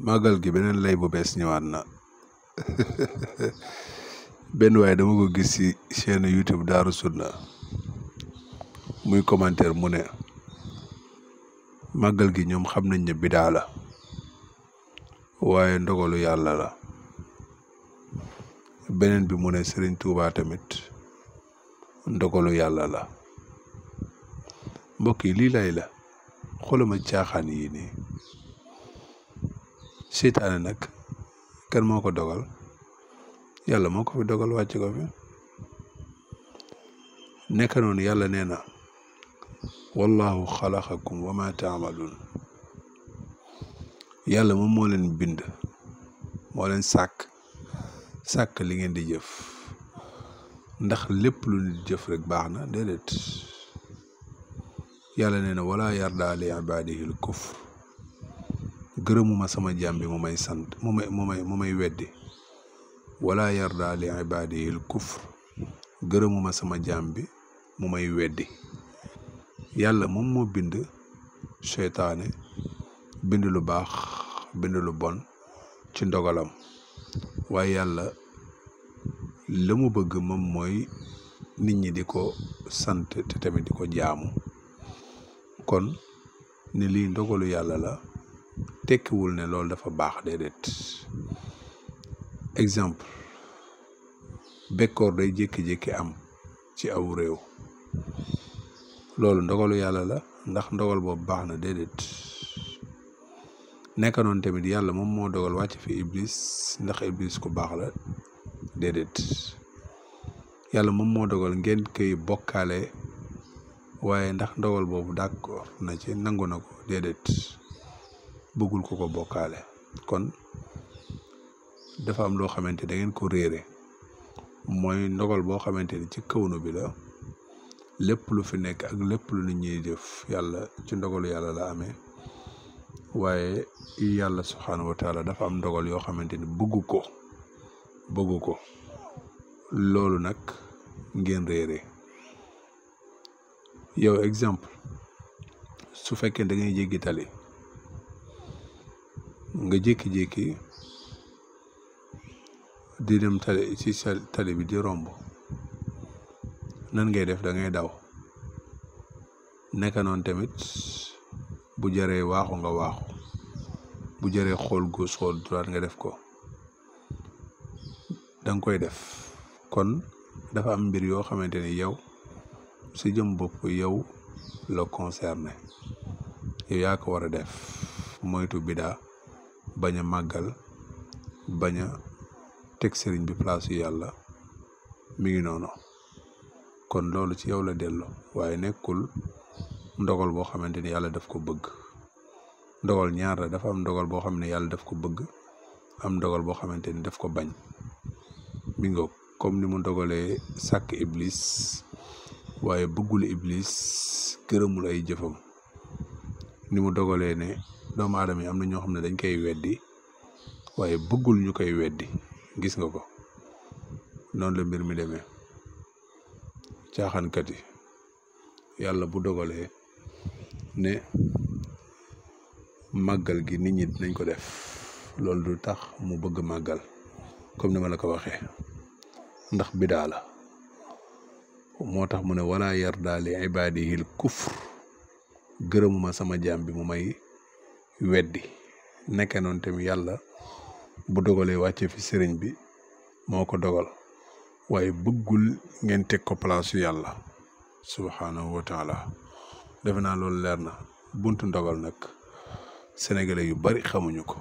màggal gi beneen lay bu bees ñëwaat na benn waaye dama ko gis ci chaîne YouTube Daaru Sunna muy commentaire mu ne màggal gi ñoom xam nañ ne bidaa la waaye ndogalu yàlla la beneen bi mu ne Serigne Touba tamit ndogalu yàlla la mbokk yi lii lay la xoolama caaxaan yi nii seytaane nag kan moo ko dogal yàlla moo ko fi dogal wàcc ko fi nekk noonu yàlla nee na wallahu xalaqakum wa ma taamaluun yàlla moom moo leen bind moo leen sàkk li ngeen di jëf ndax lépp lu nit jëf rek baax na déedéet yàlla nee na wala yarda li ibadihil kufr gërëmuma sama jaam bi mu may sant mu may weddi wala yarda li ibadihil kufr gërëmuma sama jaam bi mu may weddi yàlla moom moo bind seytaane bind lu baax bind lu bon ci ndogalam waaye yàlla la mu bëgg moom mooy nit ñi di ko sant te tamit di ko jaamu kon ni lii ndogalu yàlla la tekkiwul ne loolu dafa baax déedéet exemple bekkoor day jékki-jékki am ci aw réew loolu ndogalu yàlla la ndax ndogal boobu baax na déedéet nekk noonu tamit yàlla moom moo dogal wàcc fi iblis ndax iblis ku baax la déedéet yàlla moom moo dogal ngeen koy bokkaale waaye ndax ndogal boobu d'accord na ci nangu na ko déedéet bëggul ko ko bokkaale kon dafa am loo xamante da ngeen ko réere mooy ndogal boo xamante ni ci kawnu bi la lépp lu fi nekk ak lépp lu nit ñiy def yàlla ci ndogalu yàlla la amee waaye yàlla subhaanahu wa taala dafa am ndogal yoo xamante ni bëggu ko loolu nag ngeen réere yow exemple su fekkee da ngay jéggi tali nga jékki-jékki di dem tali ci tali bi di romb nan ngay def da ngay daw nekk noonu tamit bu jaree waaxu nga waaxu bu jaree xool gauche xool droite nga def ko danga koy def kon dafa am mbir yoo xamante ni yow si jëm bopp yow la concerné yow yaa ko war a def moytu bidaa bañ a màggal bañ a teg sëriñ bi place yu yàlla mi ngi noonu kon loolu ci yow la dellu waaye nekkul ndogal boo xamante ni yàlla daf ko bëgg ndogal ñaar la dafa am ndogal boo xam ne yàlla daf ko bëgg am ndogal boo xamante ni daf ko bañ mi ngoog comme ni mu dogalee sàkk iblis waaye bëggul iblis gërëmul ay jëfam ni mu dogalee ne doomu aadama yi am na ñoo xam ne dañ koy weddi waaye bëggul ñu koy weddi gis nga ko noonu la mbir mi demee caaxaankat yi yàlla bu dogalee ne màggal gi nit ñi dinañ ko def loolu du tax mu bëgg màggal comme ni ma la ko waxee ndax bidaa la moo tax mu ne wala yarda li ibadihil kufr gërëmuma sama jaam bi mu may weddi nekke noonu tamit yàlla bu dogalee wàcce fi sëriñ bi moo ko dogal waaye bëggul ngeen teg ko place yu yàlla subhaanahu wa taala defe naa loolu leer na buntu ndogal nag sénégalais yu bari xamuñu ko